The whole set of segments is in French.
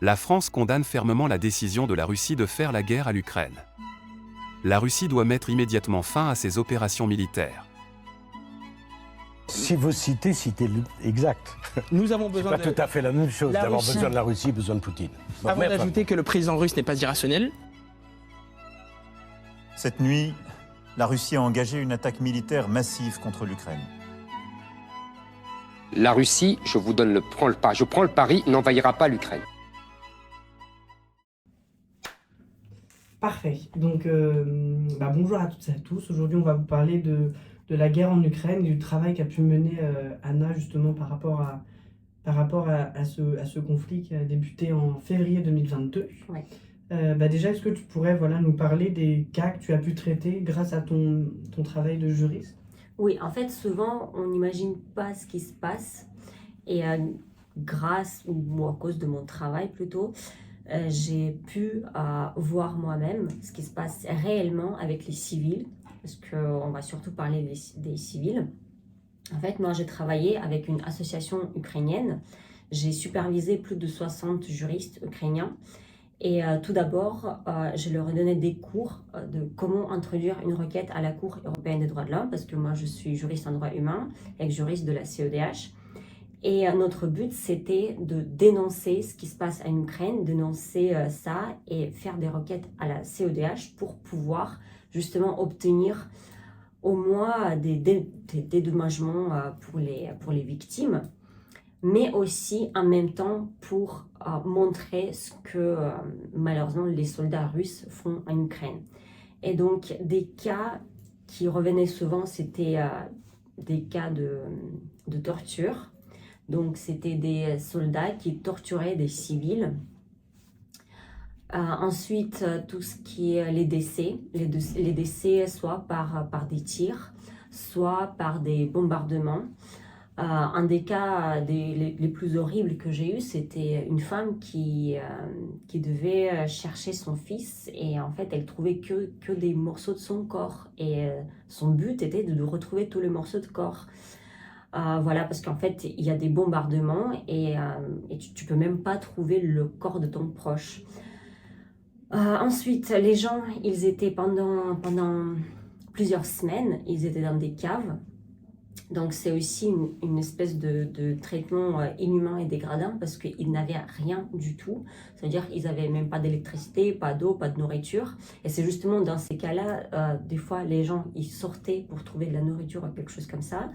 La France condamne fermement la décision de la Russie de faire la guerre à l'Ukraine. La Russie doit mettre immédiatement fin à ses opérations militaires. Si vous citez-le exact. Nous avons C'est besoin pas tout à fait la même chose d'avoir besoin de la Russie, besoin de Poutine. Bon, Avant d'ajouter que le président russe n'est pas irrationnel. Cette nuit, la Russie a engagé une attaque militaire massive contre l'Ukraine. La Russie, je prends le pari, n'envahira pas l'Ukraine. Parfait. Donc, bonjour à toutes et à tous. Aujourd'hui, on va vous parler de la guerre en Ukraine et du travail qu'a pu mener Anna justement par rapport à ce conflit qui a débuté en février 2022. Ouais. Déjà, est-ce que tu pourrais nous parler des cas que tu as pu traiter grâce à ton travail de juriste? Oui, en fait, souvent, on n'imagine pas ce qui se passe. Et grâce, ou à cause de mon travail plutôt, j'ai pu voir moi-même ce qui se passe réellement avec les civils, parce qu'on va surtout parler des civils. En fait, moi, j'ai travaillé avec une association ukrainienne. J'ai supervisé plus de 60 juristes ukrainiens. Et tout d'abord, je leur ai donné des cours de comment introduire une requête à la Cour européenne des droits de l'homme, parce que moi, je suis juriste en droit humain, ex-juriste de la CEDH. Et notre but, c'était de dénoncer ce qui se passe en Ukraine, dénoncer ça et faire des requêtes à la CEDH pour pouvoir justement obtenir au moins des dédommagements pour les victimes, mais aussi en même temps pour montrer ce que malheureusement les soldats russes font en Ukraine. Et donc des cas qui revenaient souvent, c'était des cas de torture. Donc c'était des soldats qui torturaient des civils. Ensuite, tout ce qui est les décès soit par des tirs, soit par des bombardements. Un des cas les plus horribles que j'ai eu, c'était une femme qui devait chercher son fils et en fait elle trouvait que des morceaux de son corps et son but était de retrouver tous les morceaux de corps. Voilà, parce qu'en fait il y a des bombardements et tu peux même pas trouver le corps de ton proche. Ensuite, les gens, ils étaient pendant plusieurs semaines, ils étaient dans des caves. Donc c'est aussi une espèce de traitement inhumain et dégradant parce qu'ils n'avaient rien du tout. C'est-à-dire qu'ils n'avaient même pas d'électricité, pas d'eau, pas de nourriture. Et c'est justement dans ces cas-là, des fois les gens ils sortaient pour trouver de la nourriture ou quelque chose comme ça.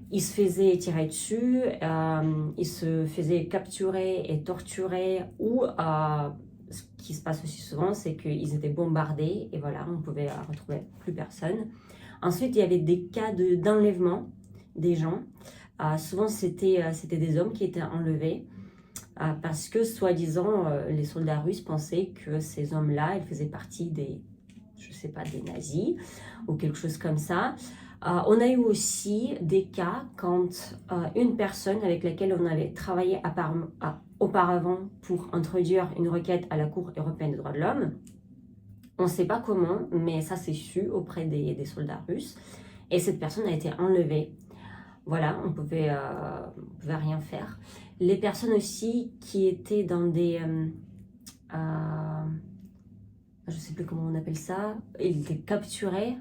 Ils se faisaient tirer dessus, ils se faisaient capturer et torturer ou ce qui se passe aussi souvent, c'est qu'ils étaient bombardés et voilà, on pouvait retrouver plus personne. Ensuite, il y avait des cas d'enlèvement des gens. Souvent, c'était des hommes qui étaient enlevés parce que, soi-disant, les soldats russes pensaient que ces hommes-là, ils faisaient partie des nazis ou quelque chose comme ça. On a eu aussi des cas quand une personne avec laquelle on avait travaillé auparavant pour introduire une requête à la Cour européenne des droits de l'homme, on ne sait pas comment, mais ça s'est su auprès des soldats russes. Et cette personne a été enlevée. Voilà, on pouvait rien faire. Les personnes aussi qui étaient dans des... je ne sais plus comment on appelle ça. Ils étaient capturés.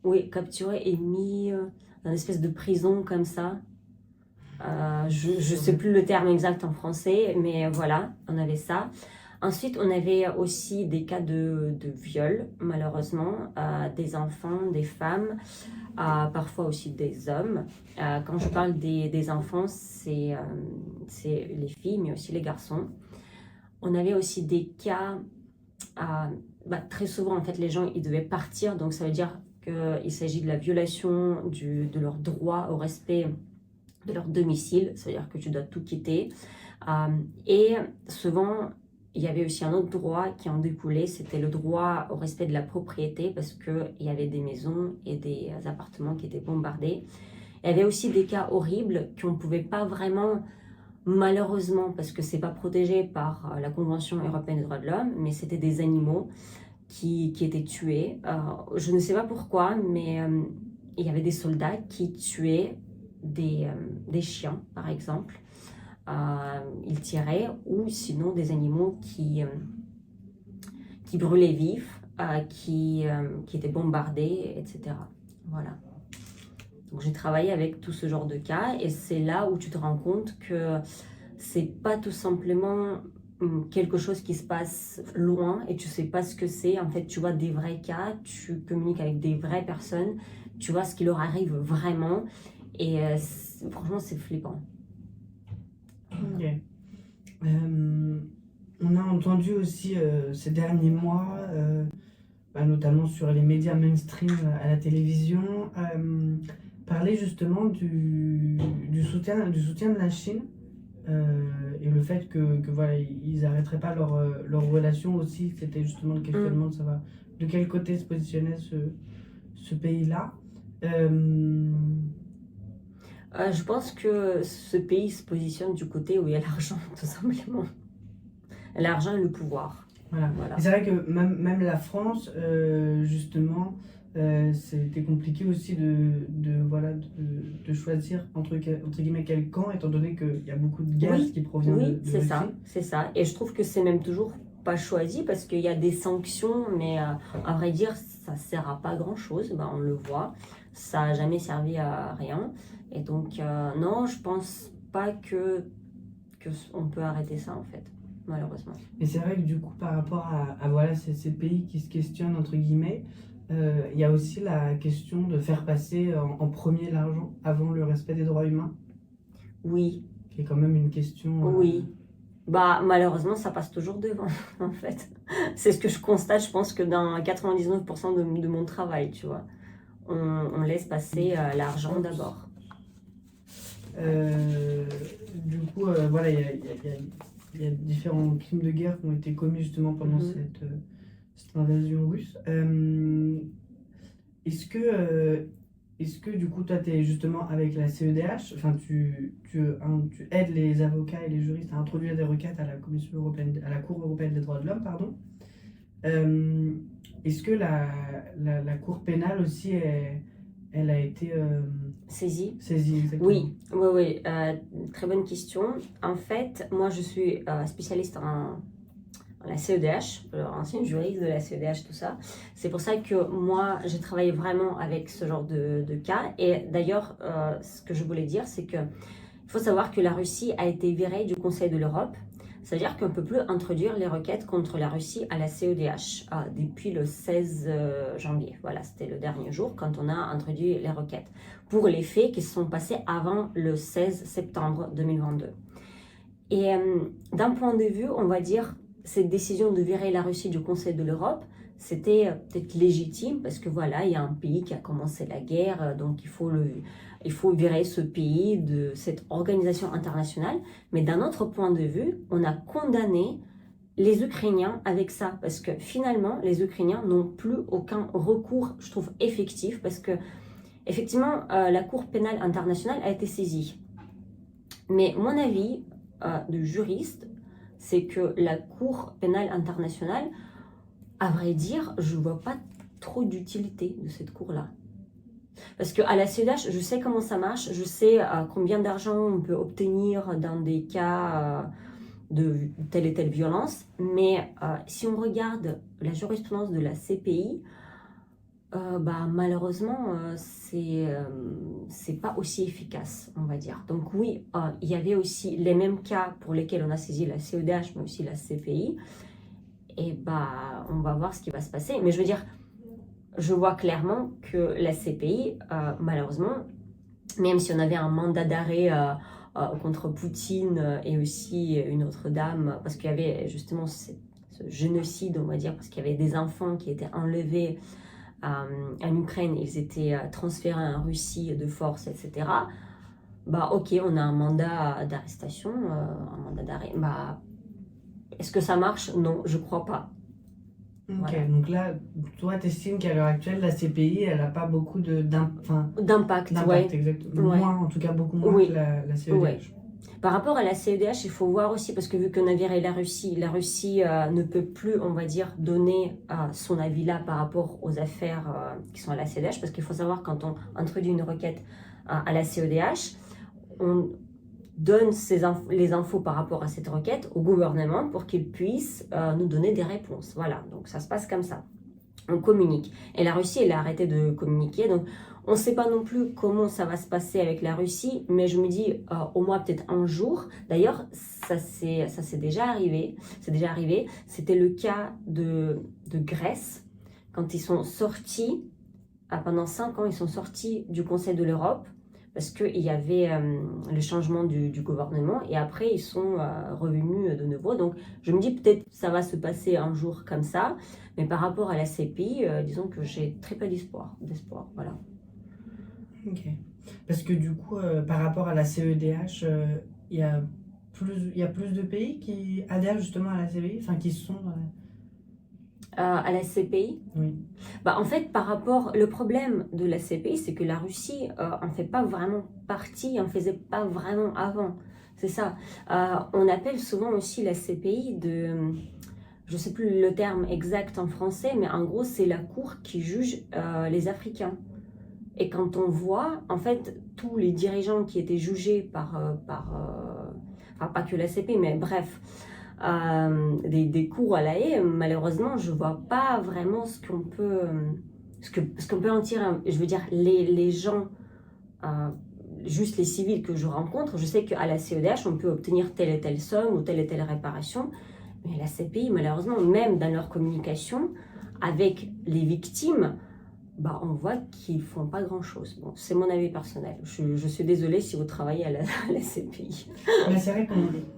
Oui, capturés et mis dans une espèce de prison comme ça. Je ne sais plus le terme exact en français, mais voilà, on avait ça. Ensuite, on avait aussi des cas de viol, malheureusement, des enfants, des femmes, parfois aussi des hommes. Quand je parle des enfants, c'est les filles, mais aussi les garçons. On avait aussi des cas, très souvent, en fait, les gens, ils devaient partir, donc ça veut dire qu'il s'agit de la violation de leur droit au respect de leur domicile, ça veut dire que tu dois tout quitter. Et souvent, il y avait aussi un autre droit qui en découlait, c'était le droit au respect de la propriété parce qu'il y avait des maisons et des appartements qui étaient bombardés. Il y avait aussi des cas horribles qu'on ne pouvait pas vraiment, malheureusement, parce que ce n'est pas protégé par la Convention européenne des droits de l'homme, mais c'était des animaux qui étaient tués. Je ne sais pas pourquoi, mais il y avait des soldats qui tuaient des chiens, par exemple. ils tiraient, ou sinon des animaux qui brûlaient vifs, qui étaient bombardés, etc. Voilà. Donc j'ai travaillé avec tout ce genre de cas et c'est là où tu te rends compte que c'est pas tout simplement quelque chose qui se passe loin et tu sais pas ce que c'est. En fait, tu vois des vrais cas, tu communiques avec des vraies personnes, tu vois ce qui leur arrive vraiment et franchement, c'est flippant. Ok. On a entendu aussi ces derniers mois, notamment sur les médias mainstream à la télévision, parler justement du soutien de la Chine et le fait que voilà, ils n'arrêteraient pas leur relation aussi. C'était justement le questionnement de savoir de quel côté se positionnait ce pays-là. Je pense que ce pays se positionne du côté où il y a l'argent, tout simplement. L'argent et le pouvoir. Voilà. Et c'est vrai que même la France, justement, c'était compliqué aussi de choisir entre guillemets quel camp, étant donné qu'il y a beaucoup de gaz qui provient de c'est Russie. ça, c'est ça. Et je trouve que c'est même toujours pas choisi parce qu'il y a des sanctions, mais à vrai dire, ça sert à pas grand-chose. On le voit, ça n'a jamais servi à rien. Et donc, non, je pense pas que on peut arrêter ça, en fait, malheureusement. Mais c'est vrai que du coup, par rapport à voilà, ces pays qui se questionnent, entre guillemets, il y a aussi la question de faire passer en premier l'argent avant le respect des droits humains. Oui. Qui est quand même une question... Oui. Malheureusement, ça passe toujours devant, en fait. C'est ce que je constate, je pense que dans 99% de mon travail, tu vois. On laisse passer l'argent d'abord. Du coup, voilà, il y a différents crimes de guerre qui ont été commis justement pendant cette invasion russe. Est-ce que du coup, toi, tu es justement avec la CEDH, enfin, tu aides les avocats et les juristes à introduire des requêtes à la Commission européenne, à la Cour européenne des droits de l'homme, pardon. Est-ce que la Cour pénale aussi, elle a été saisie, exactement. Oui. Très bonne question. En fait, moi, je suis spécialiste en la CEDH, ancienne juriste de la CEDH, tout ça. C'est pour ça que moi, j'ai travaillé vraiment avec ce genre de cas. Et d'ailleurs, ce que je voulais dire, c'est qu'il faut savoir que la Russie a été virée du Conseil de l'Europe. C'est-à-dire qu'on ne peut plus introduire les requêtes contre la Russie à la CEDH depuis le 16 janvier. Voilà, c'était le dernier jour quand on a introduit les requêtes pour les faits qui se sont passés avant le 16 septembre 2022. Et d'un point de vue, on va dire, cette décision de virer la Russie du Conseil de l'Europe, c'était peut-être légitime parce que voilà, il y a un pays qui a commencé la guerre, donc il faut virer ce pays de cette organisation internationale. Mais d'un autre point de vue, on a condamné les Ukrainiens avec ça parce que finalement, les Ukrainiens n'ont plus aucun recours, je trouve, effectif parce que effectivement, la Cour pénale internationale a été saisie. Mais mon avis de juriste, c'est que la Cour pénale internationale, à vrai dire, je ne vois pas trop d'utilité de cette cour-là. Parce qu'à la CEDH, je sais comment ça marche, je sais combien d'argent on peut obtenir dans des cas de telle et telle violence, mais si on regarde la jurisprudence de la CPI, malheureusement, c'est pas aussi efficace, on va dire. Donc oui, il y avait aussi les mêmes cas pour lesquels on a saisi la CEDH, mais aussi la CPI. Et on va voir ce qui va se passer. Mais je veux dire, je vois clairement que la CPI, malheureusement, même si on avait un mandat d'arrêt contre Poutine et aussi une autre dame, parce qu'il y avait justement ce génocide, on va dire, parce qu'il y avait des enfants qui étaient enlevés en Ukraine, ils étaient transférés en Russie de force, etc. Ok, on a un mandat d'arrestation, un mandat d'arrêt. Est-ce que ça marche? Non, je crois pas. Ok, Voilà. donc là, toi, tu estimes qu'à l'heure actuelle, la CPI, elle n'a pas beaucoup d'impact, exactement. Ouais. Moins, en tout cas beaucoup moins Oui. que la CEDH. Ouais. Par rapport à la CEDH, il faut voir aussi, parce que vu qu'on a viré la Russie ne peut plus, on va dire, donner son avis là par rapport aux affaires qui sont à la CEDH, parce qu'il faut savoir, quand on introduit une requête à la CEDH, donne les infos par rapport à cette requête au gouvernement pour qu'il puisse nous donner des réponses. Voilà, donc ça se passe comme ça. On communique. Et la Russie, elle a arrêté de communiquer. Donc, on ne sait pas non plus comment ça va se passer avec la Russie, mais je me dis au moins peut-être un jour. D'ailleurs, ça c'est déjà arrivé. C'est déjà arrivé. C'était le cas de Grèce, quand ils sont sortis, pendant 5 ans, ils sont sortis du Conseil de l'Europe, parce qu'il y avait le changement du gouvernement, et après ils sont revenus de nouveau. Donc je me dis peut-être ça va se passer un jour comme ça, mais par rapport à la CPI, disons que j'ai très peu d'espoir, voilà. Ok. Parce que du coup, par rapport à la CEDH, il y a plus de pays qui adhèrent justement à la CPI, enfin qui sont dans la... À la CPI. Oui. Bah, en fait, par rapport, le problème de la CPI, c'est que la Russie en fait pas vraiment partie, en faisait pas vraiment avant. C'est ça. On appelle souvent aussi la CPI je sais plus le terme exact en français, mais en gros, c'est la cour qui juge les Africains. Et quand on voit, en fait, tous les dirigeants qui étaient jugés enfin, pas que la CPI, mais bref, des cours à la Haye, malheureusement, je vois pas vraiment ce qu'on peut en tirer. Je veux dire, les gens, juste les civils que je rencontre, je sais qu'à la CEDH, on peut obtenir telle et telle somme ou telle réparation, mais la CPI, malheureusement, même dans leur communication avec les victimes, bah, on voit qu'ils font pas grand-chose. Bon, c'est mon avis personnel. Je suis désolée si vous travaillez à la CPI. Mais c'est vrai que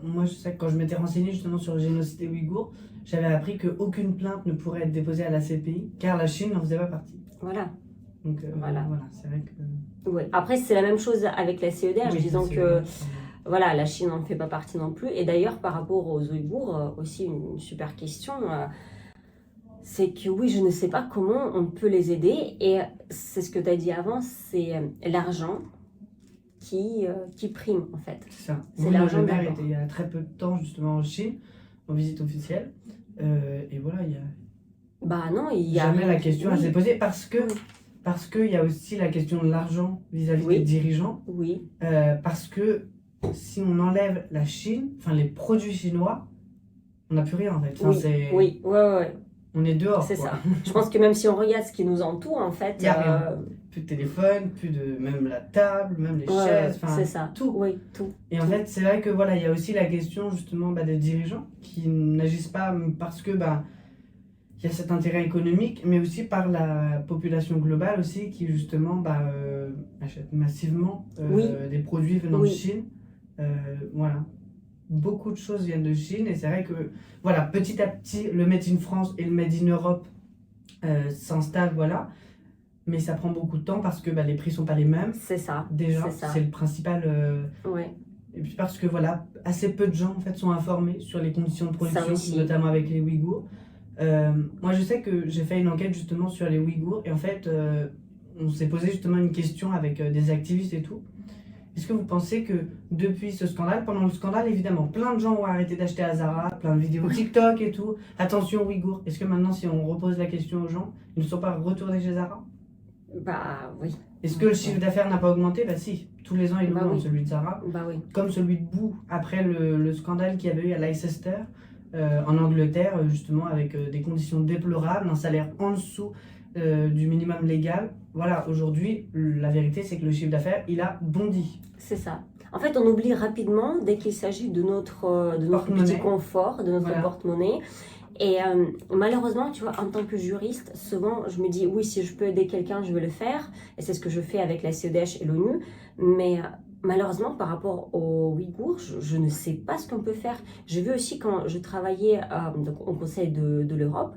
moi, je sais que quand je m'étais renseignée justement sur le génocide des Ouïghours, j'avais appris qu'aucune plainte ne pourrait être déposée à la CPI, car la Chine n'en faisait pas partie. Voilà. Donc voilà, c'est vrai que... Ouais. Après, c'est la même chose avec la CEDH, Oui, disons que voilà, la Chine n'en fait pas partie non plus. Et d'ailleurs, par rapport aux Ouïghours, aussi une super question... c'est que oui, je ne sais pas comment on peut les aider, et c'est ce que tu as dit avant, c'est l'argent qui prime en fait. C'est ça. C'est Oui, l'argent le maire d'abord. était il y a très peu de temps justement en Chine, en visite officielle, et voilà, il y a Bah non, il y a jamais la question à oui. se poser, parce Oui. qu'il y a aussi la question de l'argent vis-à-vis Oui. des dirigeants, Oui, parce que si on enlève la Chine, enfin les produits chinois, on n'a plus rien en fait. Enfin, oui, ouais. On est dehors. C'est quoi. ça. Je pense que même si on regarde ce qui nous entoure, en fait, Il y a rien. Plus de téléphone, plus de même la table, même les ouais, chaises, enfin c'est ça. tout. Oui, tout. Et en fait, c'est vrai que voilà, il y a aussi la question justement des dirigeants qui n'agissent pas parce que il y a cet intérêt économique, mais aussi par la population globale aussi qui justement achète massivement Oui. des produits venant Oui. de Chine. Voilà. Beaucoup de choses viennent de Chine, et c'est vrai que voilà, petit à petit, le Made in France et le Made in Europe s'installent, voilà. Mais ça prend beaucoup de temps parce que les prix sont pas les mêmes. C'est ça. Déjà, C'est ça. c'est le principal. Ouais. Et puis parce que voilà, assez peu de gens en fait sont informés sur les conditions de Ça production, aussi. notamment avec les Ouïghours. Moi, je sais que j'ai fait une enquête justement sur les Ouïghours, et en fait, on s'est posé justement une question avec des activistes et tout. Est-ce que vous pensez que depuis ce scandale, pendant le scandale, évidemment, plein de gens ont arrêté d'acheter à Zara, plein de vidéos TikTok et tout. Attention Ouïghours. Est-ce que maintenant, si on repose la question aux gens, ils ne sont pas retournés chez Zara? Bah oui. Est-ce que le chiffre d'affaires n'a pas augmenté? Bah si, tous les ans il augmente, oui. celui de Zara. Bah oui. Comme celui de Boo, après le scandale qu'il y avait eu à Leicester, en Angleterre, justement, avec des conditions déplorables, un salaire en dessous du minimum légal. Voilà, aujourd'hui, la vérité, c'est que le chiffre d'affaires, il a bondi. C'est ça. En fait, on oublie rapidement dès qu'il s'agit de notre petit confort, de notre porte-monnaie. Et malheureusement, tu vois, en tant que juriste, souvent, je me dis, oui, si je peux aider quelqu'un, je vais le faire. Et c'est ce que je fais avec la CEDH et l'ONU. Mais malheureusement, par rapport aux Ouïghours, je ne sais pas ce qu'on peut faire. J'ai vu aussi quand je travaillais donc, au Conseil de l'Europe,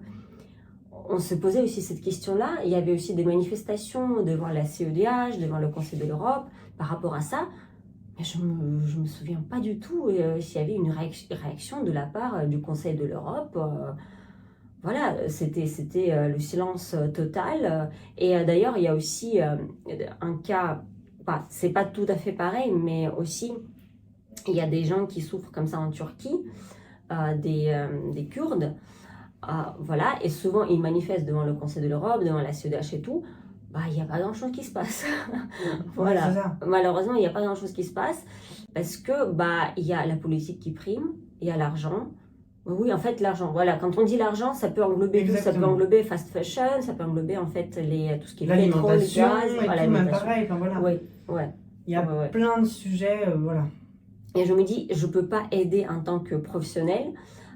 on se posait aussi cette question-là. Il y avait aussi des manifestations devant la CEDH, devant le Conseil de l'Europe, par rapport à ça. Mais je me souviens pas du tout s'il y avait une réaction de la part du Conseil de l'Europe. Voilà, c'était le silence total. Et d'ailleurs, il y a aussi un cas, c'est pas tout à fait pareil, mais aussi, il y a des gens qui souffrent comme ça en Turquie, des Kurdes. Voilà, et souvent ils manifestent devant le Conseil de l'Europe, devant la CEDH et tout. il n'y a pas grand-chose qui se passe. Ouais, Voilà. c'est ça. Malheureusement, il n'y a pas grand-chose qui se passe parce que il y a la politique qui prime, il y a l'argent. Oui, en fait, l'argent. Voilà, quand on dit l'argent, ça peut englober tout. Ça peut Exactement. englober fast fashion, ça peut englober en fait tout ce qui est pétrole, L'alimentation gaz, et voilà, tout, même l'alimentation. pareil. Enfin, voilà. Oui, ouais. Il y a Ouais. plein de sujets, voilà. Et je me dis, je ne peux pas aider en tant que professionnel.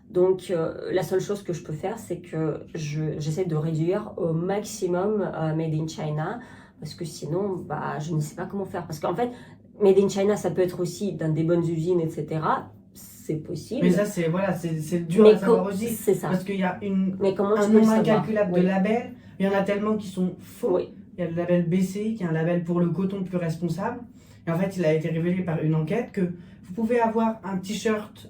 Donc, la seule chose que je peux faire, c'est que j'essaie de réduire au maximum Made in China. Parce que sinon, je ne sais pas comment faire. Parce qu'en fait, Made in China, ça peut être aussi dans des bonnes usines, etc. C'est possible. Mais ça, c'est voilà, c'est dur Mais à savoir aussi. c'est ça. Parce qu'il y a Mais comment un tu peux le nombre savoir? incalculable Oui. de labels. Il y en a tellement qui sont faux. Oui. Il y a le label BCI, qui est un label pour le coton plus responsable. Et en fait, il a été révélé par une enquête que vous pouvez avoir un t-shirt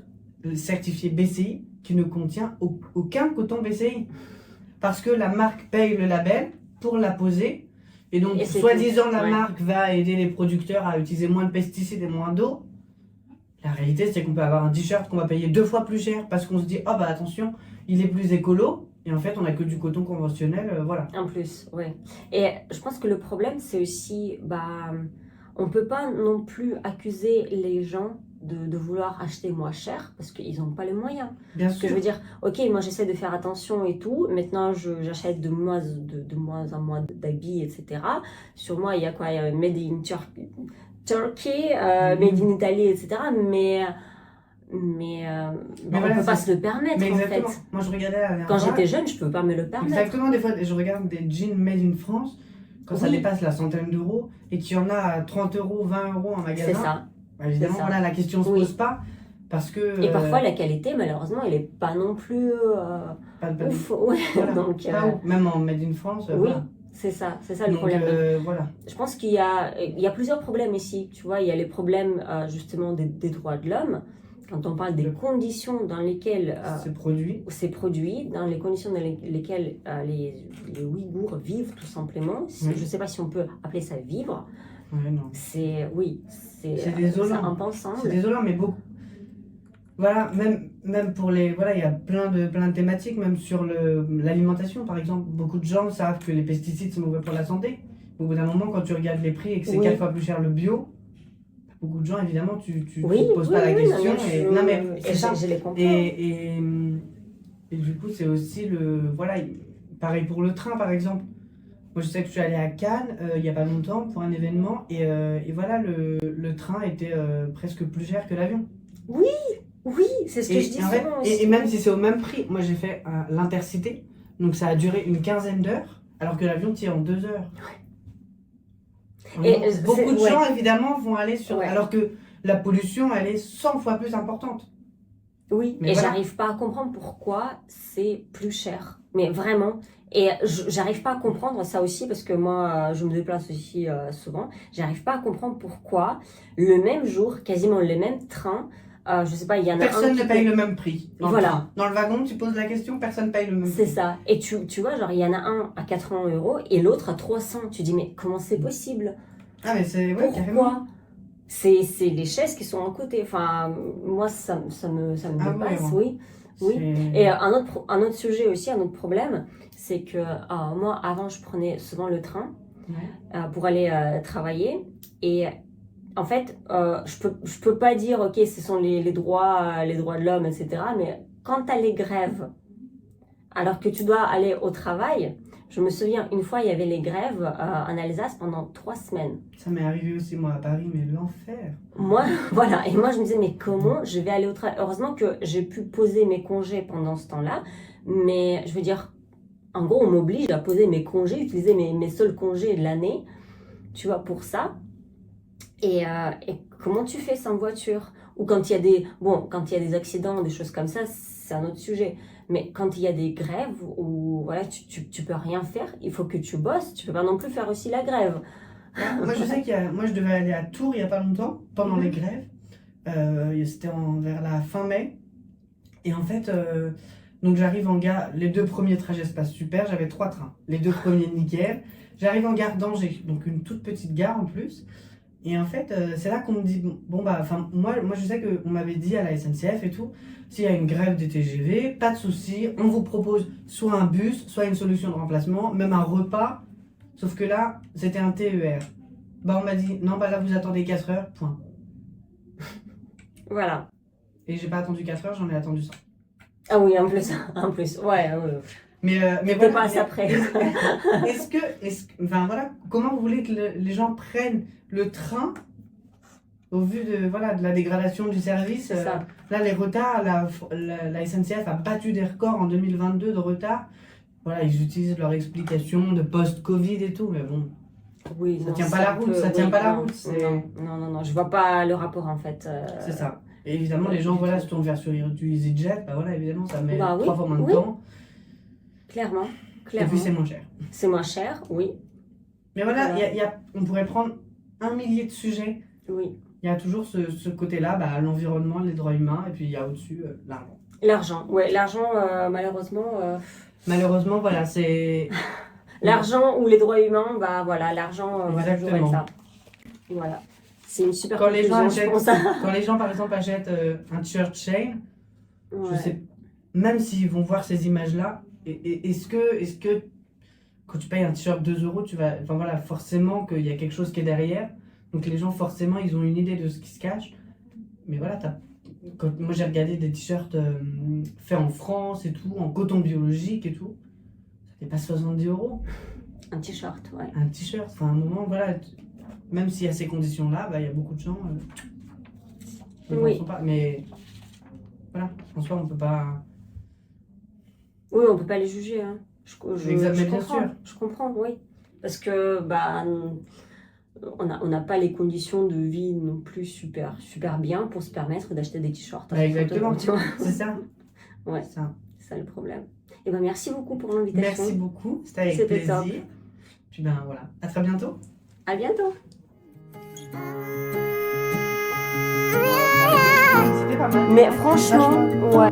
certifié BCI qui ne contient aucun coton BCI. Parce que la marque paye le label pour la poser. Et donc, Et c'est soi-disant, tout. la Ouais. marque va aider les producteurs à utiliser moins de pesticides et moins d'eau. La réalité, c'est qu'on peut avoir un t-shirt qu'on va payer 2 fois plus cher parce qu'on se dit, oh bah attention, il est plus écolo. Et en fait, on n'a que du coton conventionnel, voilà. En plus, oui. Et je pense que le problème, c'est aussi, on ne peut pas non plus accuser les gens de vouloir acheter moins cher parce qu'ils n'ont pas les moyens. Bien Parce que sûr. je veux dire, ok, moi j'essaie de faire attention et tout, maintenant j'achète de moins en moins d'habits, etc. Sur moi, il y a quoi? Il y a Made in Turkey, Made in Italy, etc. Mais on voilà, ne peut pas c'est- se le permettre Mais en exactement. fait. Moi, je regardais la dernière Quand fois. j'étais jeune, je ne peux pas me le permettre. Exactement, des fois, je regarde des jeans made in France quand ça Oui. dépasse la centaine d'euros et qu'il y en a à 30 euros, 20 euros en magasin. C'est ça. Évidemment, c'est ça. voilà, la question se Oui. pose pas parce que. Et parfois, la qualité, malheureusement, elle n'est pas non plus pas- ouf. Ouais. voilà, Donc, pas ouf. Même en made in France. oui, Voilà. c'est ça le Donc, problème. voilà. Je pense qu'il y a plusieurs problèmes ici. Tu vois, il y a les problèmes justement des droits de l'homme. Quand on parle des conditions dans lesquelles C'est produit. c'est produit, dans les conditions dans lesquelles les Ouïghours vivent tout simplement. Oui. Je ne sais pas si on peut appeler ça vivre. Ouais, non. C'est C'est désolant. impensable. C'est désolant, mais beaucoup. Voilà, même pour les. Voilà, il y a plein de thématiques, même sur l'alimentation par exemple. Beaucoup de gens savent que les pesticides c'est mauvais pour la santé. Au bout d'un moment, quand tu regardes les prix et que c'est Oui. 4 fois plus cher le bio, beaucoup de gens évidemment, tu Oui, te poses pas la question. non, mais Non, mais c'est ça. je les comprends. Et du coup, c'est aussi voilà, pareil pour le train par exemple. Moi, je sais que je suis allée à Cannes il n'y a pas longtemps pour un événement et voilà, le train était presque plus cher que l'avion. Oui, c'est ce que je dis en fait, souvent aussi. et même si c'est au même prix, moi j'ai fait l'Intercité, donc ça a duré une quinzaine d'heures, alors que l'avion tire en 2 heures. Et, Vraiment, beaucoup de ouais. gens évidemment vont aller sur. Ouais. Alors que la pollution elle est 100 fois plus importante. Oui, Mais et voilà. j'arrive pas à comprendre pourquoi c'est plus cher. Mais vraiment. Et j'arrive pas à comprendre ça aussi parce que moi, je me déplace aussi souvent. J'arrive pas à comprendre pourquoi le même jour, quasiment les mêmes trains, je sais pas, il y en a un Personne qui ne paye coûte- le même prix. Dans Voilà. le train. Dans le wagon, tu poses la question, personne ne paye le même prix. C'est ça. Et tu vois, genre, il y en a un à 80 € et l'autre à 300. Tu dis, mais comment c'est possible? Ah, mais c'est. Ouais, carrément. Pourquoi? C'est les chaises qui sont à côté. Enfin, moi, ça me Ah dépasse, ouais, oui. Oui. C'est- Et un autre sujet aussi, un autre problème, c'est que moi, avant, je prenais souvent le train Ouais. pour aller travailler. Et en fait, je peux pas dire, ok, ce sont les droits de l'homme, etc. Mais quand tu as les grèves, alors que tu dois aller au travail, je me souviens, une fois, il y avait les grèves en Alsace pendant 3 semaines. Ça m'est arrivé aussi, moi, à Paris, mais l'enfer. Moi, voilà, et moi je me disais, mais comment je vais aller au travail? Heureusement que j'ai pu poser mes congés pendant ce temps-là, mais je veux dire, en gros, on m'oblige à poser mes congés, utiliser mes seuls congés de l'année, tu vois, pour ça. Et comment tu fais sans voiture? Ou quand il y a quand il y a des accidents, des choses comme ça, c'est un autre sujet. Mais quand il y a des grèves où voilà, tu peux rien faire, il faut que tu bosses, tu peux pas non plus faire aussi la grève. Moi, je sais moi, je devais aller à Tours il n'y a pas longtemps, pendant les grèves. C'était vers la fin mai. Et en fait, donc j'arrive en gare, les 2 premiers trajets se passent super, j'avais 3 trains. Les 2 premiers, nickel. J'arrive en gare d'Angers, donc une toute petite gare en plus. Et en fait, c'est là qu'on me dit, moi je sais qu'on m'avait dit à la SNCF et tout, s'il y a une grève des TGV, pas de souci, on vous propose soit un bus, soit une solution de remplacement, même un repas, Sauf que là, c'était un TER. Bah, on m'a dit, non, bah là, vous attendez 4 heures, point. Voilà. Et j'ai pas attendu 4 heures, j'en ai attendu 100. Ah oui, en plus, ouais. Mais T'es voilà. pas assez après. Enfin voilà, comment vous voulez que les gens prennent le train au vu de, voilà, de la dégradation du service? C'est ça. Là, les retards, la SNCF a battu des records en 2022 de retard. Voilà, ils utilisent leur explication de post-Covid et tout, mais bon, Oui, ça non, tient pas c'est la un route, peu- ça tient pas la non, route. Non, je vois pas le rapport en fait. C'est ça. Et évidemment, les gens voilà, se tournent vers sur du EasyJet, bah voilà, évidemment, ça met Bah oui, 3 fois moins de oui. temps. Clairement. Et puis c'est moins cher. C'est moins cher, oui. Mais voilà, Voilà. on pourrait prendre un millier de sujets. Oui. Il y a toujours ce côté-là, bah, l'environnement, les droits humains, et puis il y a au-dessus l'argent. L'argent, ouais, l'argent, malheureusement. Malheureusement, voilà, c'est. L'argent ou les droits humains, bah voilà, l'argent va toujours Exactement. être là. Voilà. C'est une super Quand les, gens conclusion, je achètent, pense. quand les gens, par exemple, achètent un t-shirt Shane, je Ouais. sais, même s'ils vont voir ces images-là, est-ce que quand tu payes un t-shirt 2 euros, tu vas. Enfin voilà, forcément qu'il y a quelque chose qui est derrière. Donc les gens, forcément, ils ont une idée de ce qui se cache. Mais voilà, moi j'ai regardé des t-shirts faits en France et tout, en coton biologique et tout. Ça dépasse 70 euros. Un t-shirt, ouais. Un t-shirt, enfin à un moment, voilà, même s'il y a ces conditions-là, bah, il y a beaucoup de gens qui ne Oui. pensent pas. Mais voilà, en soi, on peut pas. Oui, on peut pas les juger. Hein. Exactement, bien comprends. sûr. Je comprends, oui. Parce que bah, on n'a pas les conditions de vie non plus super bien pour se permettre d'acheter des t-shirts. à Bah, 60 exactement, euros, tu vois. c'est ça. Ouais. C'est ça. C'est ça le problème. Et ben merci beaucoup pour l'invitation. Merci beaucoup, c'était avec C'était plaisir. top. Puis ben voilà, à très bientôt. À bientôt. C'était pas mal. Mais franchement, ouais.